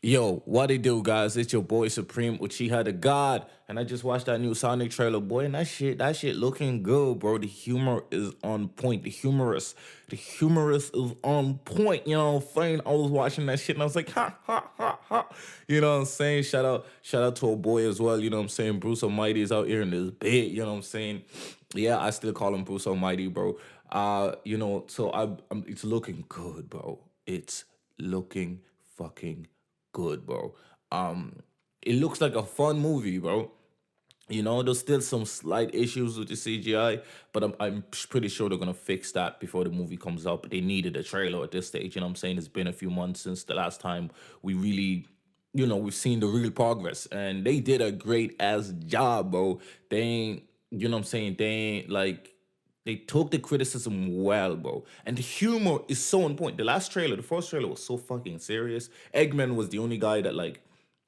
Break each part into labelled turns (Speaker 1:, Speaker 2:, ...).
Speaker 1: Yo, what it do, guys? It's your boy Supreme Uchiha the God, and I just watched that new Sonic trailer, boy, and that shit looking good, bro. The humor is on point. The humorous is on point. You know what I'm saying? I was watching that shit and I was like, ha ha ha ha. You know what I'm saying? Shout out to a boy as well. You know what I'm saying? Bruce Almighty is out here in this bit. You know what I'm saying? Yeah, I still call him Bruce Almighty, bro. So it's looking good, bro. It's looking fucking good, bro. Um, it looks like a fun movie, bro. There's still some slight issues with the CGI, but I'm pretty sure they're gonna fix that before the movie comes out. But they needed a trailer at this stage. You know what I'm saying? It's been a few months since the last time we really, we've seen the real progress, and they did a great ass job, bro. They ain't, you know what I'm saying? They ain't like they took the criticism well, bro. And the humor is so on point. The first trailer was so fucking serious. Eggman was the only guy that like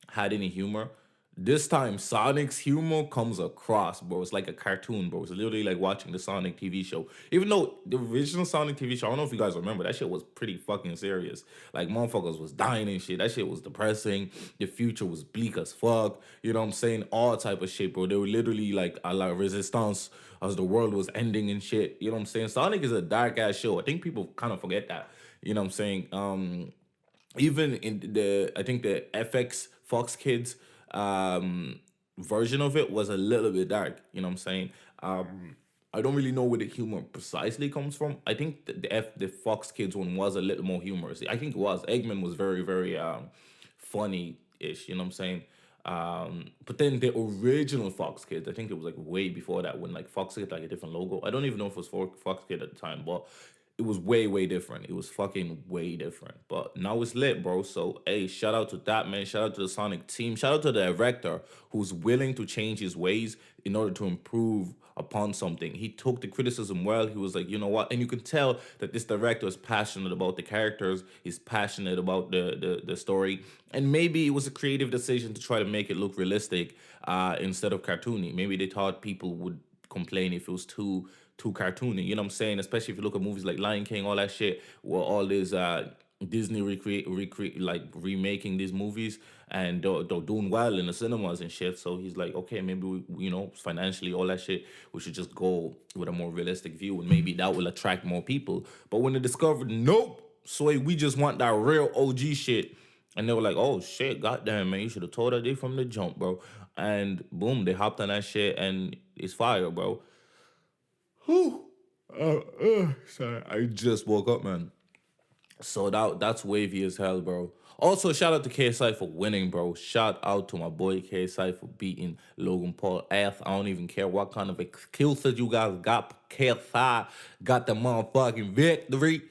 Speaker 1: had any humor. This time, Sonic's humor comes across, bro. It's like a cartoon, bro. It's literally like watching the Sonic TV show. Even though the original Sonic TV show, I don't know if you guys remember, that shit was pretty fucking serious. Like, motherfuckers was dying and shit. That shit was depressing. The future was bleak as fuck. You know what I'm saying? All type of shit, bro. They were literally like a la resistance as the world was ending and shit. You know what I'm saying? Sonic is a dark ass show. I think people kind of forget that. You know what I'm saying? Even in I think the FX Fox Kids um version of it was a little bit dark. You know what I'm saying? I don't really know where the humor precisely comes from. I think the Fox Kids one was a little more humorous. I think it was. Eggman was very very funny ish. You know what I'm saying? But then the original Fox Kids, I think it was like way before that when like Fox had like a different logo. I don't even know if it was for Fox Kid at the time, but it was way way different. It was fucking way different. But now it's lit, bro. So hey, shout out to that man. Shout out to the Sonic team. Shout out to the director who's willing to change his ways in order to improve upon something. He took the criticism well. He was like, you know what? And you can tell that this director is passionate about the characters. He's passionate about the story. And maybe it was a creative decision to try to make it look realistic instead of cartoony. Maybe they thought people would complain if it was too cartoony. You know what I'm saying? Especially if you look at movies like Lion King, all that shit, where all this Disney recreate like remaking these movies and they're doing well in the cinemas and shit. So he's like, okay, maybe financially all that shit, we should just go with a more realistic view and maybe that will attract more people. But when they discovered, nope, so we just want that real OG shit. And they were like, oh shit, goddamn, man, you should have told that day from the jump, bro. And boom, they hopped on that shit and it's fire, bro. Whew. Sorry, I just woke up, man. So that's wavy as hell, bro. Also, shout out to KSI for winning, bro. Shout out to my boy KSI for beating Logan Paul ass. I don't even care what kind of excuses you guys got. KSI got the motherfucking victory.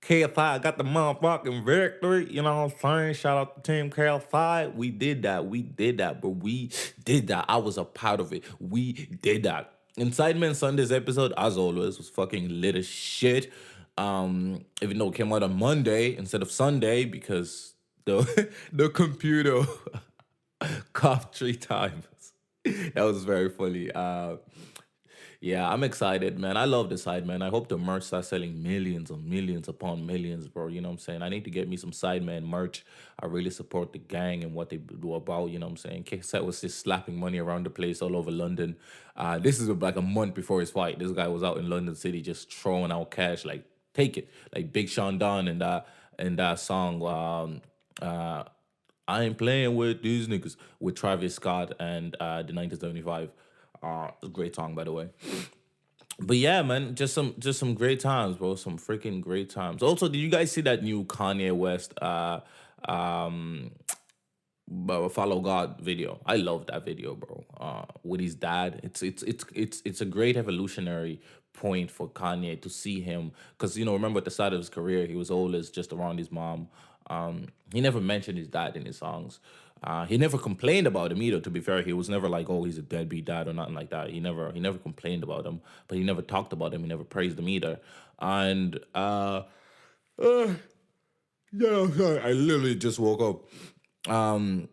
Speaker 1: KSI got the motherfucking victory. You know what I'm saying? Shout out to Team KSI. We did that. We did that, bro. We did that. I was a part of it. We did that. Incitement Sunday's episode, as always, was fucking lit as shit. Even though it came out on Monday instead of Sunday because the computer coughed 3 times. That was very funny. Yeah, I'm excited, man. I love this side, man. I hope the merch starts selling millions and millions upon millions, bro. You know what I'm saying? I need to get me some Sideman merch. I really support the gang and what they do about, you know what I'm saying? KSet was just slapping money around the place all over London. This is like a month before his fight. This guy was out in London City just throwing out cash, like, take it. Like Big Sean Don and that song, I ain't playing with these niggas with Travis Scott and the 1975. It's a great song, by the way. But yeah, man, just some great times, bro. Some freaking great times. Also, did you guys see that new Kanye West um Follow God video? I love that video, bro. With his dad, it's a great evolutionary point for Kanye to see him because remember at the start of his career he was always just around his mom. He never mentioned his dad in his songs. He never complained about him either. To be fair, he was never like, "Oh, he's a deadbeat dad" or nothing like that. He never complained about him, but he never talked about him. He never praised him either. And uh yeah, sorry, I literally just woke up.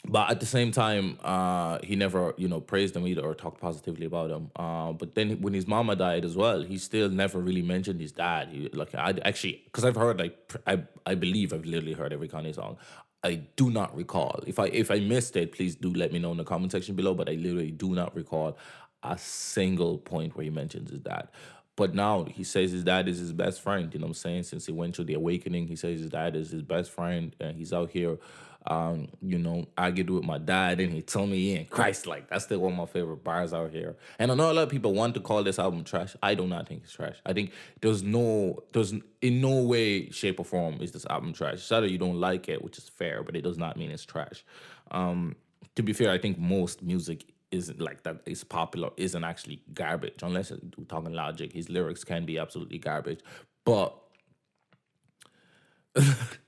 Speaker 1: But at the same time, he never, praised him either or talked positively about him. But then when his mama died as well, he still never really mentioned his dad. Like I actually, because I've heard like I believe I've literally heard every Kanye song. I do not recall. If I missed it, please do let me know in the comment section below. But I literally do not recall a single point where he mentions his dad. But now he says his dad is his best friend. You know what I'm saying? Since he went through the awakening, he says his dad is his best friend, and he's out here, argued with my dad, and he told me he ain't Christ like. That's still one of my favorite bars out here. And I know a lot of people want to call this album trash. I do not think it's trash. I think there's in no way, shape, or form is this album trash. It's either you don't like it, which is fair, but it does not mean it's trash. To be fair, I think most music isn't like that is popular isn't actually garbage unless we're talking Logic. His lyrics can be absolutely garbage, but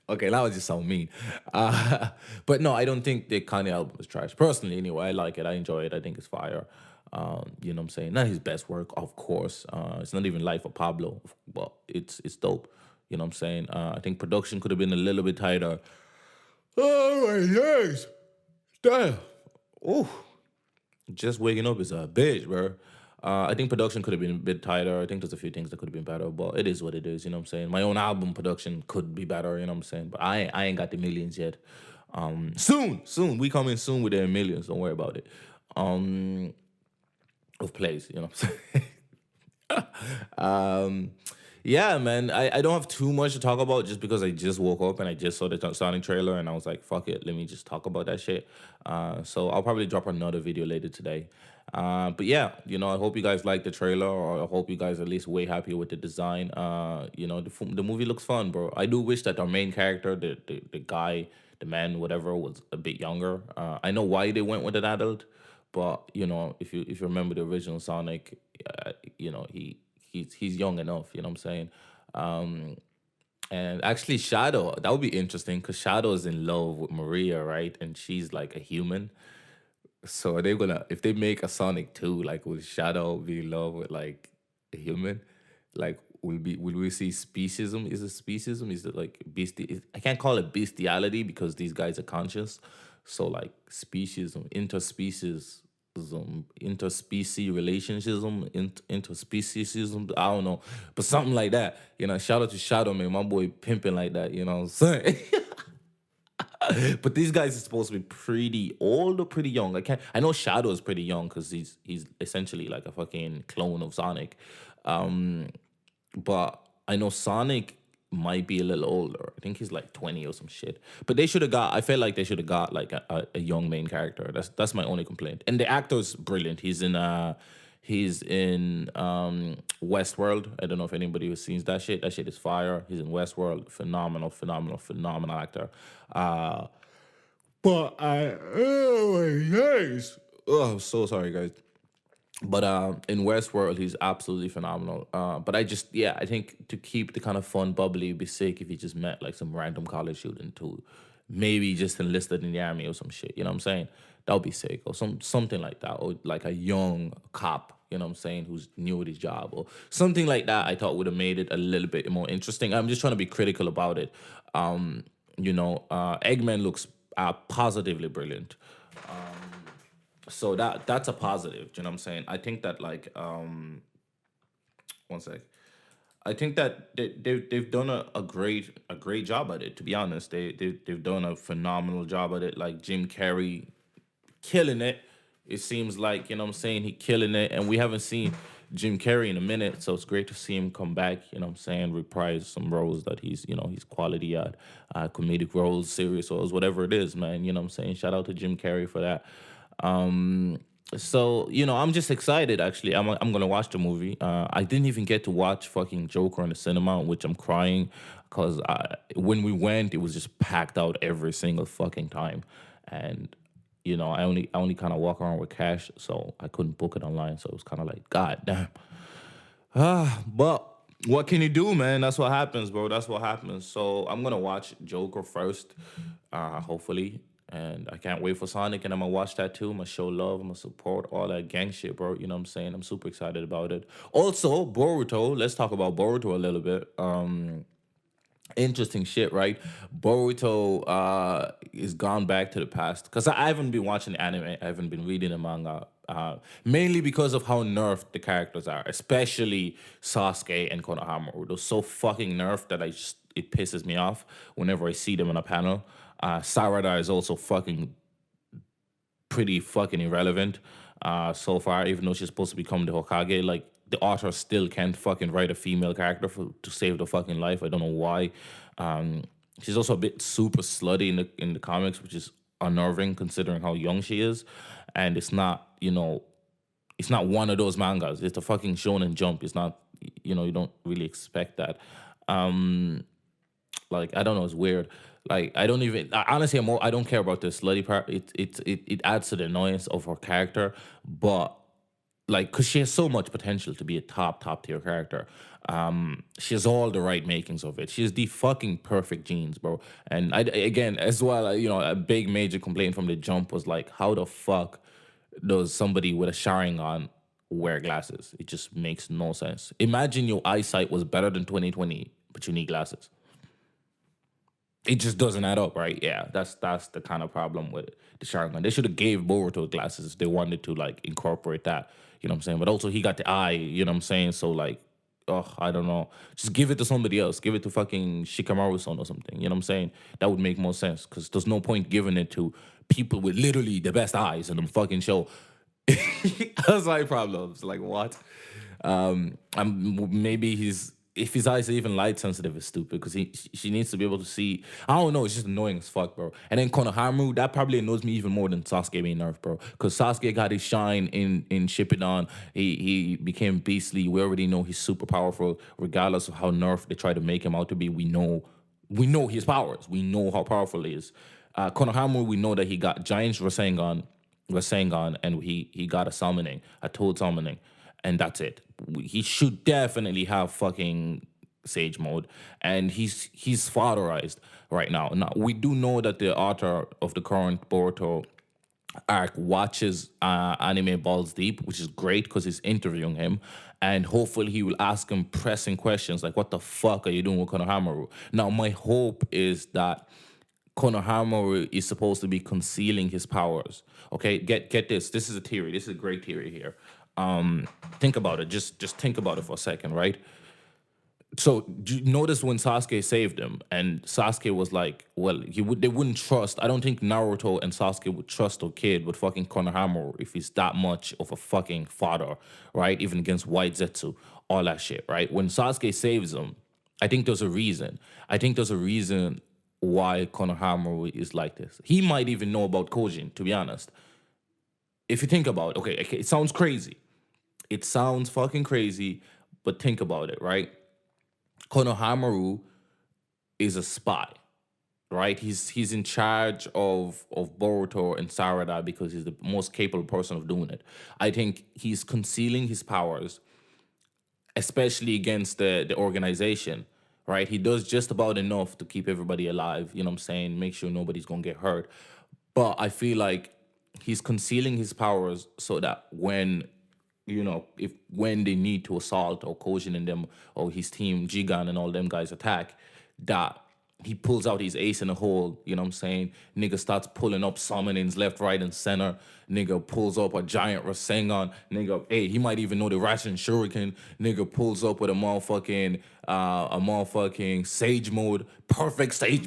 Speaker 1: okay, that was just so mean. Uh, but no, I don't think the Kanye album is trash. Personally, anyway, I like it. I enjoy it. I think it's fire. You know what I'm saying? Not his best work, of course. It's not even Life of Pablo, but it's dope. You know what I'm saying? I think production could have been a little bit tighter. Oh my days. Damn. Ooh. Just waking up is a bitch, bro. I think production could have been a bit tighter. I think there's a few things that could have been better, but it is what it is. You know what I'm saying? My own album production could be better. You know what I'm saying? But I ain't got the millions yet. Soon we coming soon with the millions. Don't worry about it. Of plays. You know what I'm saying? um, yeah, man. I don't have too much to talk about just because I just woke up and I just saw the Sonic trailer and I was like, fuck it, let me just talk about that shit. So I'll probably drop another video later today. But yeah, I hope you guys like the trailer, or I hope you guys are at least way happy with the design. The movie looks fun, bro. I do wish that our main character, the guy, the man, whatever, was a bit younger. I know why they went with an adult, but if you remember the original Sonic, he's young enough. You know what I'm saying? Um, and actually, Shadow, that would be interesting because Shadow is in love with Maria, right? And she's like a human. So are they gonna if they make a Sonic 2, like will Shadow be in love with like a human? Like will we see speciesism? Is it speciesism? Is it like I can't call it bestiality because these guys are conscious. So like speciesism, interspecies relationships, interspeciesism. I don't know, but something like that. Shout out to Shadow, man, my boy pimping like that. You know what I'm saying? But these guys are supposed to be pretty old or pretty young. I know Shadow is pretty young because he's essentially like a fucking clone of Sonic. Um, but I know Sonic might be a little older. I think he's like 20 or some shit. But they should have got. I feel like they should have got like a young main character. That's my only complaint. And the actor's brilliant. He's in Westworld. I don't know if anybody has seen that shit. That shit is fire. He's in Westworld. Phenomenal, phenomenal, phenomenal actor. But oh my days. Oh, I'm so sorry, guys. But in Westworld, he's absolutely phenomenal. But I think to keep the kind of fun, bubbly, it'd be sick if he just met like some random college student who maybe just enlisted in the army or some shit. You know what I'm saying? That would be sick, or something like that, or like a young cop. You know what I'm saying? Who's new at his job, or something like that. I thought would have made it a little bit more interesting. I'm just trying to be critical about it. Eggman looks positively brilliant. So that's a positive. You know what I'm saying? I think that like one sec. I think that they've done a great job at it. To be honest, they've done a phenomenal job at it. Like Jim Carrey killing it. It seems like, you know what I'm saying, he killing it. And we haven't seen Jim Carrey in a minute, so it's great to see him come back, you know what I'm saying, reprise some roles that he's quality at, comedic roles, serious roles, whatever it is, man. You know what I'm saying? Shout out to Jim Carrey for that. Um so, I'm just excited actually. I'm gonna watch the movie. I didn't even get to watch fucking Joker in the cinema, which I'm crying because when we went, it was just packed out every single fucking time. And I only kind of walk around with cash, so I couldn't book it online. So it was kind of like, God damn. But what can you do, man? That's what happens, bro. That's what happens. So I'm gonna watch Joker first, hopefully. And I can't wait for Sonic, and I'm gonna watch that too. I'm gonna show love, I'm gonna support all that gang shit, bro. You know what I'm saying? I'm super excited about it. Also, Boruto. Let's talk about Boruto a little bit. Interesting shit, right? Boruto is gone back to the past because I haven't been watching the anime. I haven't been reading the manga. Mainly because of how nerfed the characters are, especially Sasuke and Konohamaru. They're so fucking nerfed that it pisses me off whenever I see them in a panel. Sarada is also fucking pretty fucking irrelevant so far, even though she's supposed to become the Hokage. Like, the author still can't fucking write a female character to save the fucking life. I don't know why. Um, she's also a bit super slutty in the comics, which is unnerving considering how young she is. And it's not, it's not one of those mangas. It's a fucking Shonen Jump. It's not, you don't really expect that. Um, like, I don't know, it's weird. Like, I don't even honestly, I don't care about the slutty part. It adds to the annoyance of her character, but like, because she has so much potential to be a top tier character. She has all the right makings of it. She has the fucking perfect genes, bro. And again, as well, a big major complaint from the Jump was like, how the fuck does somebody with a Sharingan wear glasses? It just makes no sense. Imagine your eyesight was better than 2020, but you need glasses. It just doesn't add up, right? Yeah, that's the kind of problem with the Sharingan. They should have gave Boruto glasses if they wanted to like incorporate that. You know what I'm saying? But also he got the eye. You know what I'm saying? So like, oh, I don't know. Just give it to somebody else. Give it to fucking Shikamaru-san or something. You know what I'm saying? That would make more sense because there's no point giving it to people with literally the best eyes in the fucking show. That's my problems. Like, what? Maybe he's if his eyes are even light sensitive is stupid because she needs to be able to see. I don't know. It's just annoying as fuck, bro. And then Konohamaru, that probably annoys me even more than Sasuke being nerfed, bro. Because Sasuke got his shine in Shippuden. He became beastly. We already know he's super powerful, regardless of how nerfed they try to make him out to be. We know his powers. We know how powerful he is. Konohamaru, we know that he got giant Rasengan, and he got a summoning, a toad summoning, and that's it. He should definitely have fucking Sage mode, and he's fatherized right now. Now we do know that the author of the current Boruto arc watches anime Balls Deep, which is great because he's interviewing him, and hopefully he will ask him pressing questions like, "What the fuck are you doing with Konohamaru?" Now my hope is that Konohamaru is supposed to be concealing his powers. Okay, get this. This is a theory. This is a great theory here. Think about it. Just think about it for a second, right? So do you notice when Sasuke saved him, and Sasuke was like, "Well, they wouldn't trust. I don't think Naruto and Sasuke would trust a kid with fucking Konohamaru if he's that much of a fucking father, right? Even against White Zetsu, all that shit, right? When Sasuke saves him, I think there's a reason. I think there's a reason why Konohamaru is like this. He might even know about Kojin, to be honest. If you think about it, okay, it sounds crazy. It sounds fucking crazy, but think about it, right? Konohamaru is a spy, right? He's in charge of Boruto and Sarada because he's the most capable person of doing it. I think he's concealing his powers, especially against the organization, right? He does just about enough to keep everybody alive, you know what I'm saying? Make sure nobody's gonna get hurt. But I feel like he's concealing his powers so that if when they need to assault or Kojin and them or his team, Jigan and all them guys attack, that he pulls out his ace in the hole, you know what I'm saying? Nigga starts pulling up summonings left, right, and center. Nigga pulls up a giant Rasengan. Nigga, hey, he might even know the Rasen Shuriken. Nigga pulls up with a motherfucking Sage mode. Perfect Sage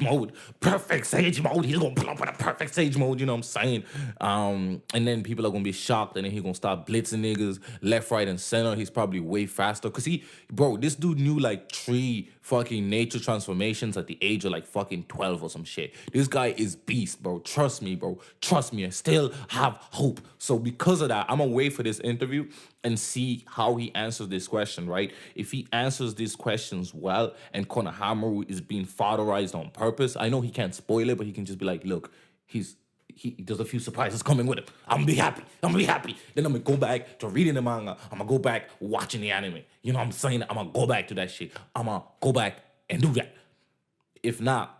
Speaker 1: mode. He's gonna pull up with a perfect Sage mode, you know what I'm saying? And then people are gonna be shocked, and then he's gonna start blitzing niggas left, right, and center. He's probably way faster. Cause this dude knew like 3 fucking nature transformations at the age of like fucking 12 or some shit. This guy is beast, bro. Trust me, bro. Trust me. I still have hope. So because of that, I'm gonna wait for this interview and see how he answers this question, right? If he answers these questions well and Konohamaru is being fatherized on purpose, I know he can't spoil it, but he can just be like, look, there's a few surprises coming with him. I'm gonna be happy. Then I'm gonna go back to reading the manga. I'm gonna go back watching the anime. You know what I'm saying? I'm gonna go back to that shit. I'm gonna go back and do that. If not,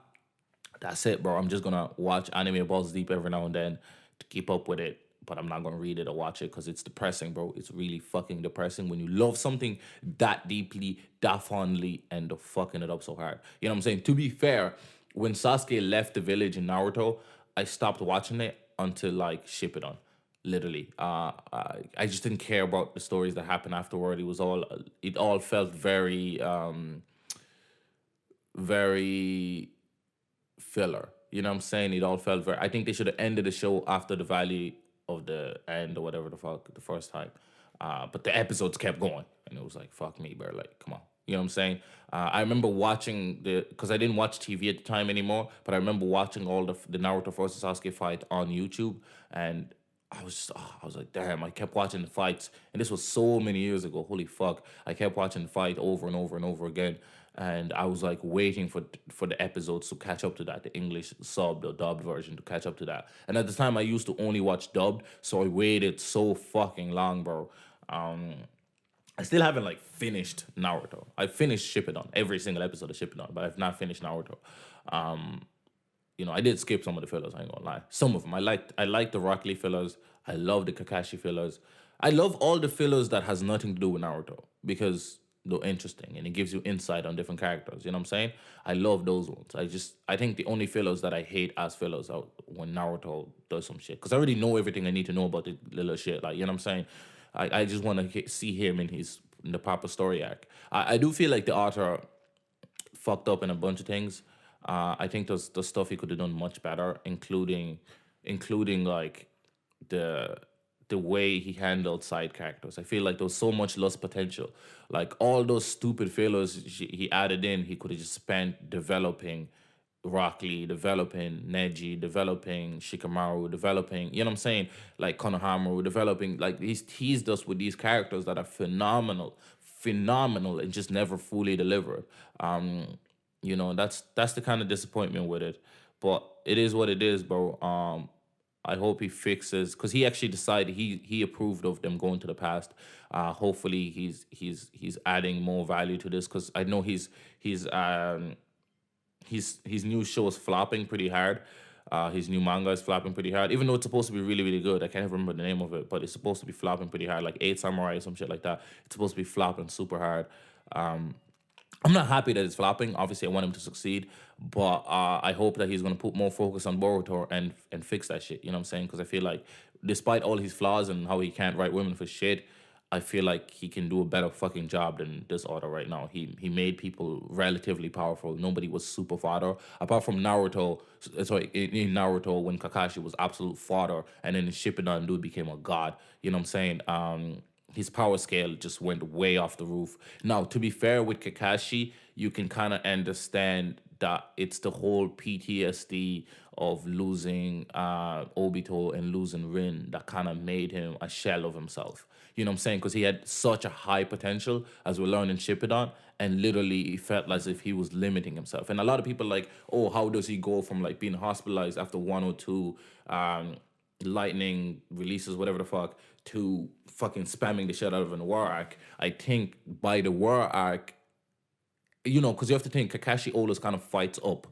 Speaker 1: that's it, bro. I'm just gonna watch anime Balls Deep every now and then to keep up with it. But I'm not gonna read it or watch it because it's depressing, bro. It's really fucking depressing when you love something that deeply, that fondly, and they're fucking it up so hard. You know what I'm saying? To be fair, when Sasuke left the village in Naruto, I stopped watching it until like Shippuden. Literally, I just didn't care about the stories that happened afterward. It all felt very, very filler. You know what I'm saying? It all felt very. I think they should have ended the show after the Valley of the End or whatever the fuck the first time. But the episodes kept going, and it was like, fuck me, bro. Like, come on. You know what I'm saying? I remember watching because I didn't watch TV at the time anymore, but I remember watching all the Naruto versus Sasuke fight on YouTube, and I was like, damn, I kept watching the fights. And this was so many years ago. Holy fuck. I kept watching the fight over and over and over again. And I was like waiting for the episodes to catch up to that, the English sub, the dubbed version to catch up to that. And at the time I used to only watch dubbed, so I waited so fucking long, bro. Um I still haven't like finished Naruto. I finished Shippuden, every single episode of Shippuden, but I've not finished Naruto. Um, I did skip some of the fillers. I ain't gonna lie. Some of them. I like the Rock Lee fillers. I love the Kakashi fillers. I love all the fillers that has nothing to do with Naruto because they're interesting and it gives you insight on different characters. You know what I'm saying? I love those ones. I think the only fillers that I hate as fillers are when Naruto does some shit because I already know everything I need to know about the little shit. Like, you know what I'm saying? I just want to see him in the proper story arc. I do feel like the author fucked up in a bunch of things. I think there's stuff he could have done much better, including like the the way he handled side characters. I feel like there was so much lost potential. Like all those stupid failures he added in, he could have just spent developing Rock Lee, developing Neji, developing Shikamaru, developing, you know what I'm saying? Like Konohamaru, developing, like he's teased us with these characters that are phenomenal, and just never fully delivered. That's the kind of disappointment with it. But it is what it is, bro. I hope he fixes because he actually decided he approved of them going to the past. Hopefully he's adding more value to this because I know his new show is flopping pretty hard. His new manga is flopping pretty hard, even though it's supposed to be really, really good. I can't remember the name of it, but it's supposed to be flopping pretty hard, like Eight Samurai or some shit like that. It's supposed to be flopping super hard. Um, I'm not happy that it's flopping. Obviously, I want him to succeed, but I hope that he's gonna put more focus on Boruto and fix that shit. You know what I'm saying? Because I feel like, despite all his flaws and how he can't write women for shit, I feel like he can do a better fucking job than this author right now. He made people relatively powerful. Nobody was super fodder apart from Naruto. Sorry, in Naruto when Kakashi was absolute fodder, and then in Shippuden, dude became a god. You know what I'm saying? His power scale just went way off the roof. Now, to be fair with Kakashi, you can kind of understand that it's the whole PTSD of losing Obito and losing Rin that kind of made him a shell of himself. You know what I'm saying? Because he had such a high potential, as we learned in Shippuden, and literally it felt as if he was limiting himself. And a lot of people like, oh, how does he go from like being hospitalized after 102 lightning releases, whatever the fuck, to fucking spamming the shit out of an war arc? I think by the war arc, because you have to think Kakashi always kind of fights up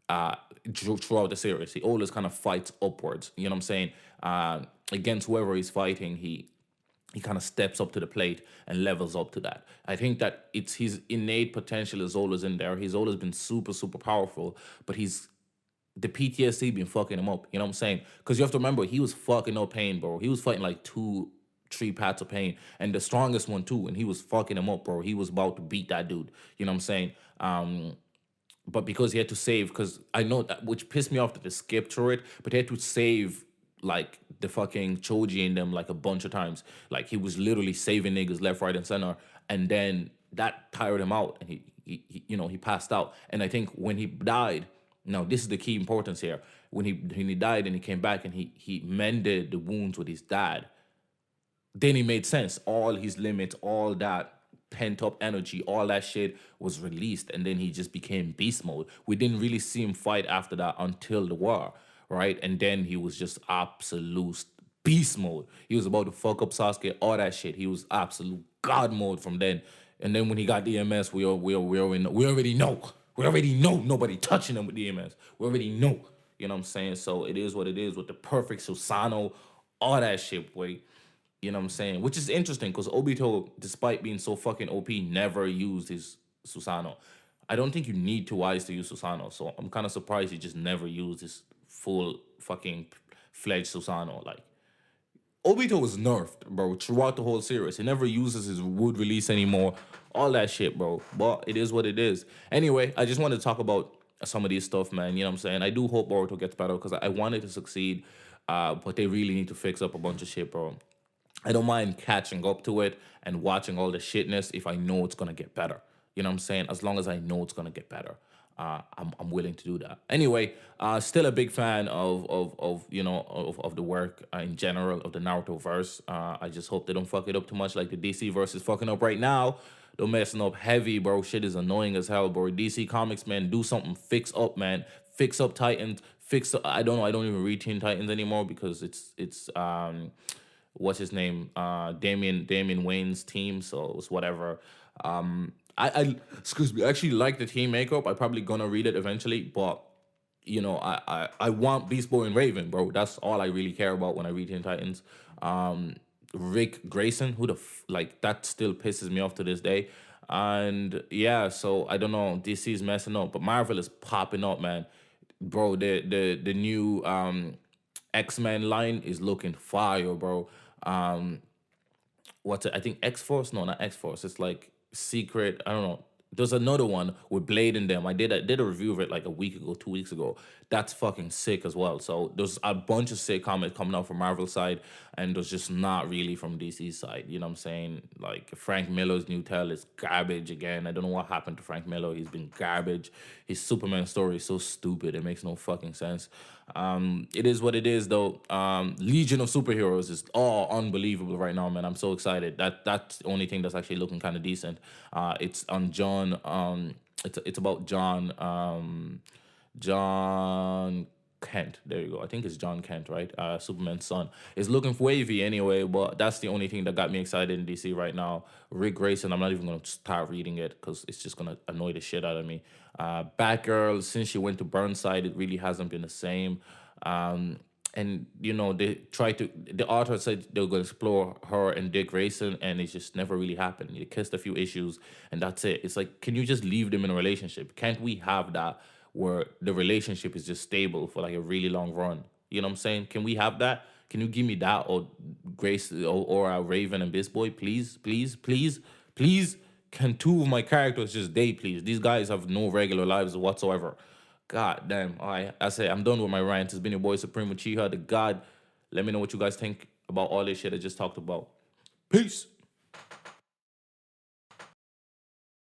Speaker 1: uh, throughout the series. He always kind of fights upwards. You know what I'm saying? Against whoever he's fighting, he kind of steps up to the plate and levels up to that. I think that it's his innate potential is always in there. He's always been super, super powerful, but the PTSD been fucking him up. You know what I'm saying? Because you have to remember, he was fucking up pain, bro. He was fighting like two, three paths of pain, and the strongest one too. And he was fucking him up, bro. He was about to beat that dude. You know what I'm saying? But because he had to save, because I know that, which pissed me off that they skipped through it, but he had to save like the fucking Choji in them like a bunch of times. Like he was literally saving niggas left, right, and center, and then that tired him out, and he passed out. And I think when he died, now this is the key importance here. When he died and he came back and he mended the wounds with his dad, then it made sense. All his limits, all that pent up energy, all that shit was released, and then he just became beast mode. We didn't really see him fight after that until the war, right? And then he was just absolute beast mode. He was about to fuck up Sasuke, all that shit. He was absolute god mode from then. And then when he got DMS, we already know. We already know nobody touching him with DMS. We already know. You know what I'm saying? So it is what it is with the perfect Susano, all that shit, boy. You know what I'm saying? Which is interesting because Obito, despite being so fucking OP, never used his Susanoo. I don't think you need two eyes to use Susanoo, so I'm kind of surprised he just never used his full fucking fledged Susanoo. Like, Obito was nerfed, bro, throughout the whole series. He never uses his wood release anymore. All that shit, bro. But it is what it is. Anyway, I just wanted to talk about some of these stuff, man. You know what I'm saying? I do hope Boruto gets better because I want it to succeed, but they really need to fix up a bunch of shit, bro. I don't mind catching up to it and watching all the shitness if I know it's gonna get better. You know what I'm saying? As long as I know it's gonna get better, I'm willing to do that. Anyway, still a big fan of of the work in general of the Naruto verse. I just hope they don't fuck it up too much like the DC verse is fucking up right now. They're messing up heavy, bro. Shit is annoying as hell, bro. DC Comics, man, do something. Fix up, man. Fix up Titans. Fix up. I don't know. I don't even read Teen Titans anymore because it's what's his name? Damian Wayne's team. So it's whatever. I excuse me. I actually like the team makeup. I probably gonna read it eventually, but I want Beast Boy and Raven, bro. That's all I really care about when I read Teen Titans. Um, Rick Grayson, who the like that still pisses me off to this day. And yeah, so I don't know. DC's messing up, but Marvel is popping up, man. Bro, the new X-Men line is looking fire, bro. Um, what's it? I think X Force. No, not X Force. It's like Secret. I don't know. There's another one with Blade in them. I did a review of it like a week ago, 2 weeks ago. That's fucking sick as well. So there's a bunch of sick comics coming out from Marvel side, and there's just not really from DC side. You know what I'm saying? Like Frank Miller's new tale is garbage again. I don't know what happened to Frank Miller. He's been garbage. His Superman story is so stupid. It makes no fucking sense. It is what it is, though. Legion of Superheroes is all unbelievable right now, man. I'm so excited. That's the only thing that's actually looking kind of decent. It's on John. It's about John. John Kent. There you go. I think it's John Kent, right? Superman's son. It's looking wavy anyway, but that's the only thing that got me excited in DC right now. Rick Grayson, I'm not even gonna start reading it because it's just gonna annoy the shit out of me. Batgirl, since she went to Burnside, it really hasn't been the same. And they try to. The author said they were going to explore her and Dick Grayson, and it just never really happened. They kissed a few issues, and that's it. It's like, can you just leave them in a relationship? Can't we have that where the relationship is just stable for like a really long run? You know what I'm saying? Can we have that? Can you give me that or Grace or Raven and Beast Boy, please, please, please, please? Can two of my characters just date, please? These guys have no regular lives whatsoever. God damn. All right, I say I'm done with my rant. It's been your boy Supreme with Chiha, the God. Let me know what you guys think about all this shit I just talked about. Peace.